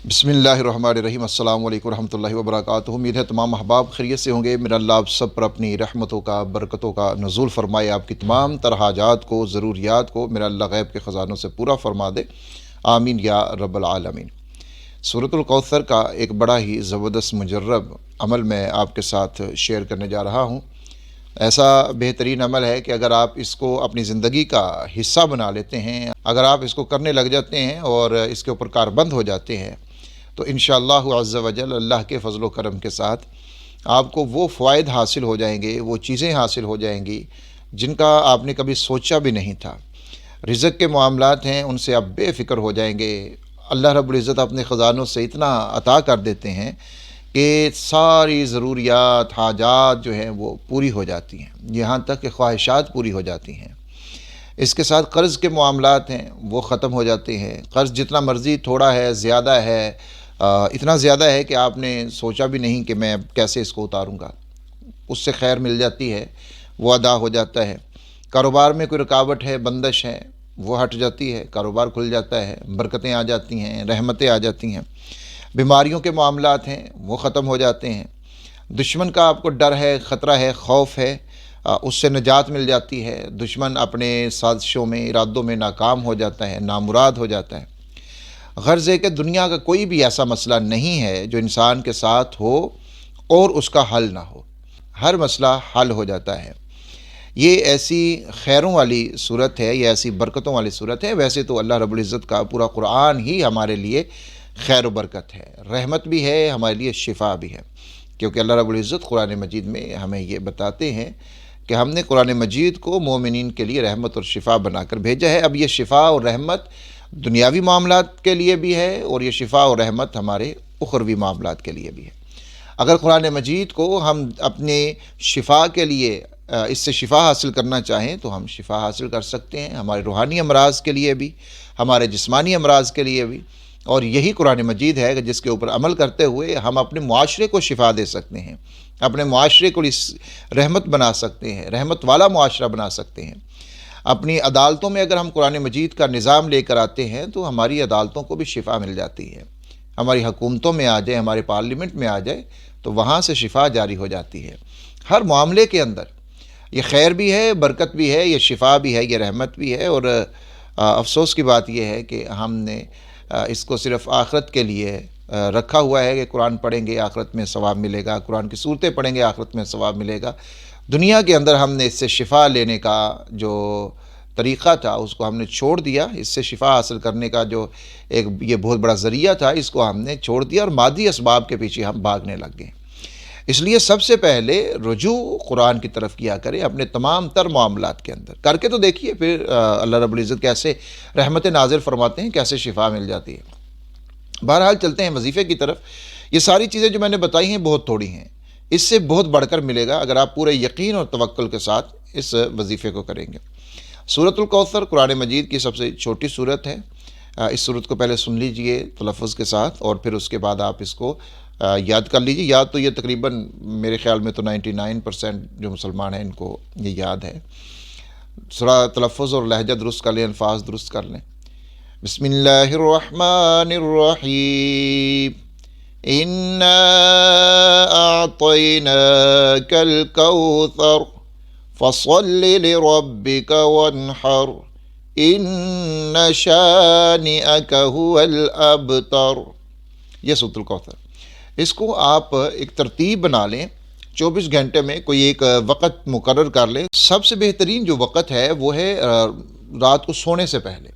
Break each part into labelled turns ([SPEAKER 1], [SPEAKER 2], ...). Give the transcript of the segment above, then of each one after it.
[SPEAKER 1] بسم اللہ الرحمن الرحیم۔ السلام علیکم ورحمۃ اللہ وبرکاتہ۔ امید ہے تمام احباب خیریت سے ہوں گے۔ میرا اللہ آپ سب پر اپنی رحمتوں کا، برکتوں کا نزول فرمائے، آپ کی تمام طرح حاجات کو، ضروریات کو میرا اللہ غیب کے خزانوں سے پورا فرما دے، آمین یا رب العالمین۔ سورۃ الکوثر کا ایک بڑا ہی زبردست مجرب عمل میں آپ کے ساتھ شیئر کرنے جا رہا ہوں۔ ایسا بہترین عمل ہے کہ اگر آپ اس کو اپنی زندگی کا حصہ بنا لیتے ہیں، اگر آپ اس کو کرنے لگ جاتے ہیں اور اس کے اوپر کاربند ہو جاتے ہیں، تو انشاءاللہ عز و جل اللہ کے فضل و کرم کے ساتھ آپ کو وہ فوائد حاصل ہو جائیں گے، وہ چیزیں حاصل ہو جائیں گی جن کا آپ نے کبھی سوچا بھی نہیں تھا۔ رزق کے معاملات ہیں، ان سے آپ بے فکر ہو جائیں گے۔ اللہ رب العزت اپنے خزانوں سے اتنا عطا کر دیتے ہیں کہ ساری ضروریات، حاجات جو ہیں وہ پوری ہو جاتی ہیں، یہاں تک کہ خواہشات پوری ہو جاتی ہیں۔ اس کے ساتھ قرض کے معاملات ہیں وہ ختم ہو جاتے ہیں۔ قرض جتنا مرضی تھوڑا ہے، زیادہ ہے، اتنا زیادہ ہے کہ آپ نے سوچا بھی نہیں کہ میں کیسے اس کو اتاروں گا، اس سے خیر مل جاتی ہے، وہ ادا ہو جاتا ہے۔ کاروبار میں کوئی رکاوٹ ہے، بندش ہے، وہ ہٹ جاتی ہے، کاروبار کھل جاتا ہے، برکتیں آ جاتی ہیں، رحمتیں آ جاتی ہیں۔ بیماریوں کے معاملات ہیں وہ ختم ہو جاتے ہیں۔ دشمن کا آپ کو ڈر ہے، خطرہ ہے، خوف ہے، اس سے نجات مل جاتی ہے۔ دشمن اپنے سازشوں میں، ارادوں میں ناکام ہو جاتا ہے، نامراد ہو جاتا ہے۔ غرض ہے کہ دنیا کا کوئی بھی ایسا مسئلہ نہیں ہے جو انسان کے ساتھ ہو اور اس کا حل نہ ہو، ہر مسئلہ حل ہو جاتا ہے۔ یہ ایسی خیروں والی صورت ہے، یہ ایسی برکتوں والی صورت ہے۔ ویسے تو اللہ رب العزت کا پورا قرآن ہی ہمارے لیے خیر و برکت ہے، رحمت بھی ہے، ہمارے لیے شفا بھی ہے، کیونکہ اللہ رب العزت قرآن مجید میں ہمیں یہ بتاتے ہیں کہ ہم نے قرآن مجید کو مومنین کے لیے رحمت اور شفا بنا کر بھیجا ہے۔ اب یہ شفا اور رحمت دنیاوی معاملات کے لیے بھی ہے، اور یہ شفا اور رحمت ہمارے اخروی معاملات کے لیے بھی ہے۔ اگر قرآن مجید کو ہم اپنے شفا کے لیے اس سے شفا حاصل کرنا چاہیں تو ہم شفا حاصل کر سکتے ہیں، ہمارے روحانی امراض کے لیے بھی، ہمارے جسمانی امراض کے لیے بھی۔ اور یہی قرآن مجید ہے کہ جس کے اوپر عمل کرتے ہوئے ہم اپنے معاشرے کو شفا دے سکتے ہیں، اپنے معاشرے کو اس رحمت بنا سکتے ہیں، رحمت والا معاشرہ بنا سکتے ہیں۔ اپنی عدالتوں میں اگر ہم قرآن مجید کا نظام لے کر آتے ہیں تو ہماری عدالتوں کو بھی شفا مل جاتی ہے۔ ہماری حکومتوں میں آ جائے، ہمارے پارلیمنٹ میں آ جائے تو وہاں سے شفا جاری ہو جاتی ہے۔ ہر معاملے کے اندر یہ خیر بھی ہے، برکت بھی ہے، یہ شفا بھی ہے، یہ رحمت بھی ہے۔ اور افسوس کی بات یہ ہے کہ ہم نے اس کو صرف آخرت کے لیے رکھا ہوا ہے کہ قرآن پڑھیں گے آخرت میں ثواب ملے گا، قرآن کی صورتیں پڑھیں گے آخرت میں ثواب ملے گا۔ دنیا کے اندر ہم نے اس سے شفا لینے کا جو طریقہ تھا اس کو ہم نے چھوڑ دیا، اس سے شفا حاصل کرنے کا جو ایک یہ بہت بڑا ذریعہ تھا اس کو ہم نے چھوڑ دیا، اور مادی اسباب کے پیچھے ہم بھاگنے لگ گئے۔ اس لیے سب سے پہلے رجوع قرآن کی طرف کیا کریں اپنے تمام تر معاملات کے اندر، کر کے تو دیکھیے پھر اللہ رب العزت کیسے رحمت نازل فرماتے ہیں، کیسے شفا مل جاتی ہے۔ بہرحال چلتے ہیں وظیفے کی طرف۔ یہ ساری چیزیں جو میں نے بتائی ہیں بہت تھوڑی ہیں، اس سے بہت بڑھ کر ملے گا اگر آپ پورے یقین اور توکل کے ساتھ اس وظیفے کو کریں گے۔ سورۃ الکوثر قرآن مجید کی سب سے چھوٹی سورت ہے۔ اس سورت کو پہلے سن لیجئے تلفظ کے ساتھ، اور پھر اس کے بعد آپ اس کو یاد کر لیجئے۔ یاد تو یہ تقریباً میرے خیال میں تو 99% جو مسلمان ہیں ان کو یہ یاد ہے۔ سورہ تلفظ اور لہجہ درست کر لیں، الفاظ درست کر لیں۔ بسم اللہ الرحمن الرحیم، اِنَّا أَعْطَيْنَاكَ الْكَوْثَرَ فَصَلِّ لِرَبِّكَ وَانْحَرْ إِنَّ شَانِئَكَ هُوَ الْأَبْتَرُ۔ یہ سورۃ الکوثر، اس کو آپ ایک ترتیب بنا لیں، 24 گھنٹے میں کوئی ایک وقت مقرر کر لیں۔ سب سے بہترین جو وقت ہے وہ ہے رات کو سونے سے پہلے۔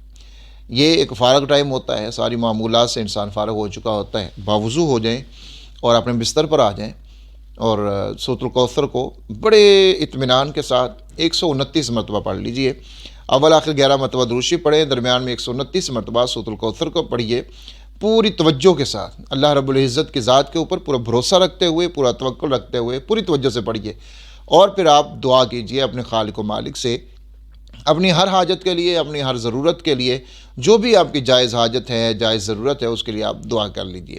[SPEAKER 1] یہ ایک فارغ ٹائم ہوتا ہے، ساری معمولات سے انسان فارغ ہو چکا ہوتا ہے، باوضو ہو جائیں اور اپنے بستر پر آ جائیں، اور سورۃ الکوثر کو بڑے اطمینان کے ساتھ 129 مرتبہ پڑھ لیجئے۔ اول آخر 11 مرتبہ درود شریف پڑھیں، درمیان میں 129 مرتبہ سورۃ الکوثر کو پڑھیے پوری توجہ کے ساتھ، اللہ رب العزت کی ذات کے اوپر پورا بھروسہ رکھتے ہوئے، پورا توکل رکھتے ہوئے پوری توجہ سے پڑھیے، اور پھر آپ دعا کیجئے اپنے خالق و مالک سے اپنی ہر حاجت کے لیے، اپنی ہر ضرورت کے لیے، جو بھی آپ کی جائز حاجت ہے، جائز ضرورت ہے، اس کے لیے آپ دعا کر لیجئے۔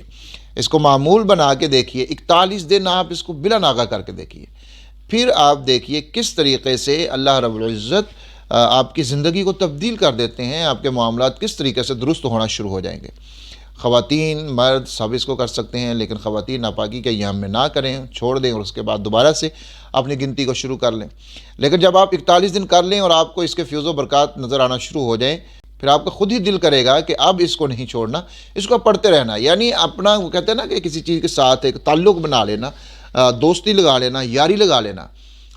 [SPEAKER 1] اس کو معمول بنا کے دیکھیے، 41 دن آپ اس کو بلا ناغہ کر کے دیکھیے، پھر آپ دیکھیے کس طریقے سے اللہ رب العزت آپ کی زندگی کو تبدیل کر دیتے ہیں، آپ کے معاملات کس طریقے سے درست ہونا شروع ہو جائیں گے۔ خواتین مرد سب اس کو کر سکتے ہیں، لیکن خواتین ناپاکی کے ایام میں نہ کریں، چھوڑ دیں اور اس کے بعد دوبارہ سے اپنی گنتی کو شروع کر لیں۔ لیکن جب آپ 41 دن کر لیں اور آپ کو اس کے فیوز و برکات نظر آنا شروع ہو جائیں، پھر آپ کا خود ہی دل کرے گا کہ اب اس کو نہیں چھوڑنا، اس کو پڑھتے رہنا۔ یعنی اپنا وہ کہتے ہیں نا کہ کسی چیز کے ساتھ ایک تعلق بنا لینا، دوستی لگا لینا، یاری لگا لینا۔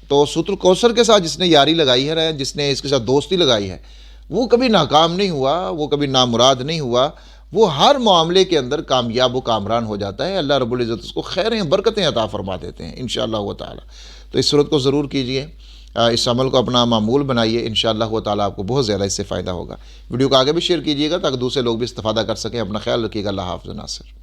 [SPEAKER 1] تو سورۃ الکوثر کے ساتھ جس نے یاری لگائی ہے، جس نے اس کے ساتھ دوستی لگائی ہے، وہ کبھی ناکام نہیں ہوا، وہ کبھی نامراد نہیں ہوا، وہ ہر معاملے کے اندر کامیاب و کامران ہو جاتا ہے۔ اللہ رب العزت اس کو خیریں برکتیں عطا فرما دیتے ہیں انشاءاللہ تعالی۔ تو اس صورت کو ضرور کیجئے، اس عمل کو اپنا معمول بنائیے، انشاءاللہ تعالی آپ کو بہت زیادہ اس سے فائدہ ہوگا۔ ویڈیو کو آگے بھی شیئر کیجئے گا تاکہ دوسرے لوگ بھی استفادہ کر سکیں۔ اپنا خیال رکھیے گا۔ اللہ حافظ ناصر۔